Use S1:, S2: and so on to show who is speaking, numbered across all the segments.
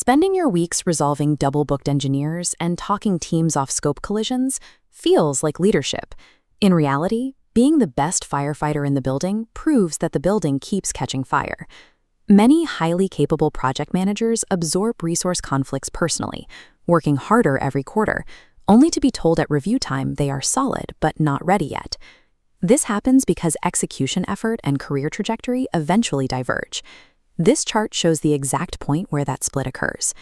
S1: Spending your weeks resolving double-booked engineers and talking teams off scope collisions feels like leadership. In reality, being the best firefighter in the building proves that the building keeps catching fire. Many highly capable project managers absorb resource conflicts personally, working harder every quarter, only to be told at review time they are solid but not ready yet. This happens because execution effort and career trajectory eventually diverge. This chart shows the exact point where that split occurs.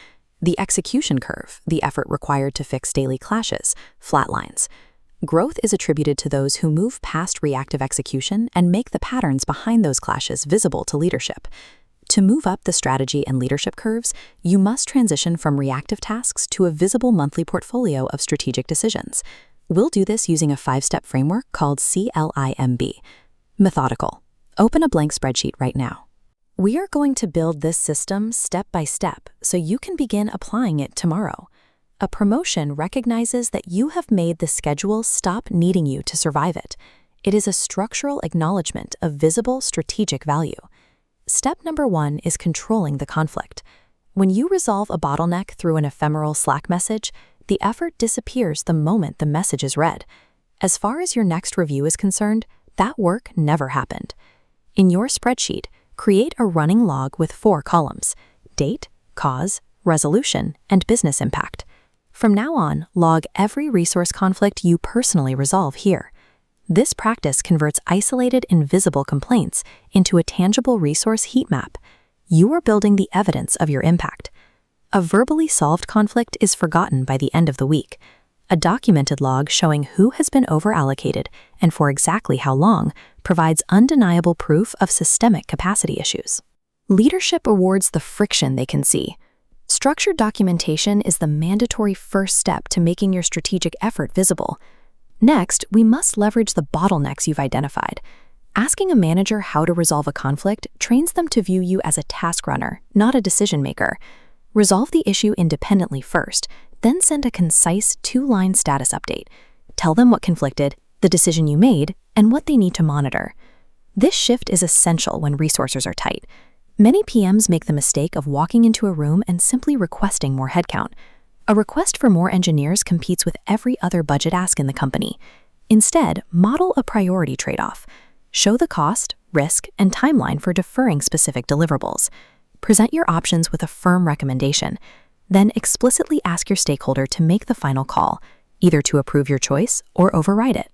S1: The execution curve, the effort required to fix daily clashes, flatlines. Growth is attributed to those who move past reactive execution and make the patterns behind those clashes visible to leadership. To move up the strategy and leadership curves, you must transition from reactive tasks to a visible monthly portfolio of strategic decisions. We'll do this using a 5-step framework called C.L.I.M.B. Methodical. Open a blank spreadsheet right now. We are going to build this system step by step so you can begin applying it tomorrow. A promotion recognizes that you have made the schedule stop needing you to survive it. It is a structural acknowledgement of visible strategic value. Step number 1 is controlling the conflict. When you resolve a bottleneck through an ephemeral Slack message, the effort disappears the moment the message is read. As far as your next review is concerned, that work never happened. In your spreadsheet, create a running log with 4 columns: date, cause, resolution, and business impact. From now on, log every resource conflict you personally resolve here. This practice converts isolated, invisible complaints into a tangible resource heat map. You are building the evidence of your impact. A verbally solved conflict is forgotten by the end of the week. A documented log showing who has been overallocated and for exactly how long provides undeniable proof of systemic capacity issues. Leadership awards the friction they can see. Structured documentation is the mandatory first step to making your strategic effort visible. Next, we must leverage the bottlenecks you've identified. Asking a manager how to resolve a conflict trains them to view you as a task runner, not a decision maker. Resolve the issue independently first, then send a concise 2-line status update. Tell them what conflicted, the decision you made, and what they need to monitor. This shift is essential when resources are tight. Many PMs make the mistake of walking into a room and simply requesting more headcount. A request for more engineers competes with every other budget ask in the company. Instead, model a priority trade-off. Show the cost, risk, and timeline for deferring specific deliverables. Present your options with a firm recommendation. Then explicitly ask your stakeholder to make the final call, either to approve your choice or override it.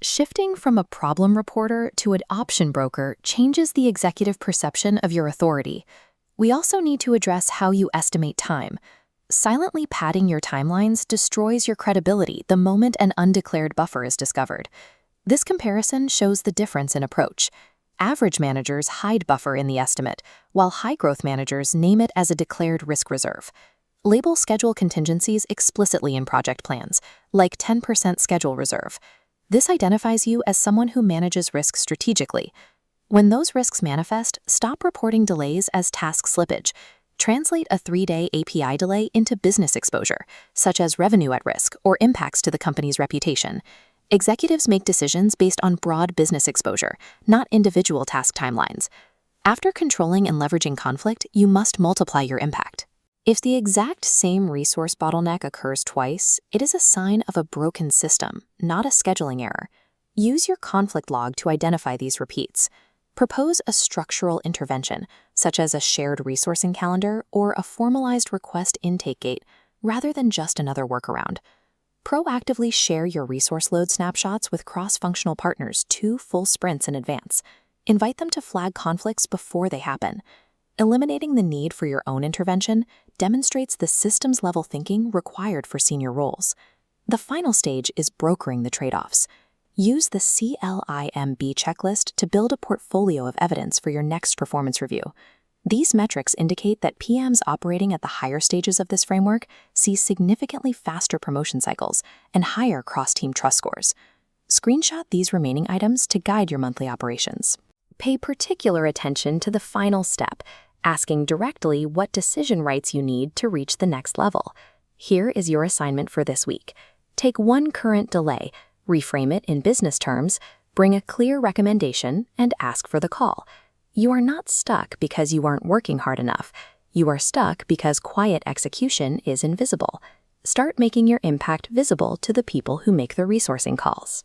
S1: Shifting from a problem reporter to an option broker changes the executive perception of your authority. We also need to address how you estimate time. Silently padding your timelines destroys your credibility the moment an undeclared buffer is discovered. This comparison shows the difference in approach. Average managers hide buffer in the estimate, while high-growth managers name it as a declared risk reserve. Label schedule contingencies explicitly in project plans, like 10% schedule reserve. This identifies you as someone who manages risk strategically. When those risks manifest, stop reporting delays as task slippage. Translate a 3-day API delay into business exposure, such as revenue at risk or impacts to the company's reputation. Executives make decisions based on broad business exposure, not individual task timelines. After controlling and leveraging conflict, you must multiply your impact. If the exact same resource bottleneck occurs twice, it is a sign of a broken system, not a scheduling error. Use your conflict log to identify these repeats. Propose a structural intervention, such as a shared resourcing calendar or a formalized request intake gate, rather than just another workaround. Proactively share your resource load snapshots with cross-functional partners 2 full sprints in advance. Invite them to flag conflicts before they happen. Eliminating the need for your own intervention demonstrates the systems-level thinking required for senior roles. The final stage is brokering the trade-offs. Use the C.L.I.M.B checklist to build a portfolio of evidence for your next performance review. These metrics indicate that PMs operating at the higher stages of this framework see significantly faster promotion cycles and higher cross-team trust scores. Screenshot these remaining items to guide your monthly operations. Pay particular attention to the final step, asking directly what decision rights you need to reach the next level. Here is your assignment for this week. Take one current delay, reframe it in business terms, bring a clear recommendation, and ask for the call. You are not stuck because you aren't working hard enough. You are stuck because quiet execution is invisible. Start making your impact visible to the people who make the resourcing calls.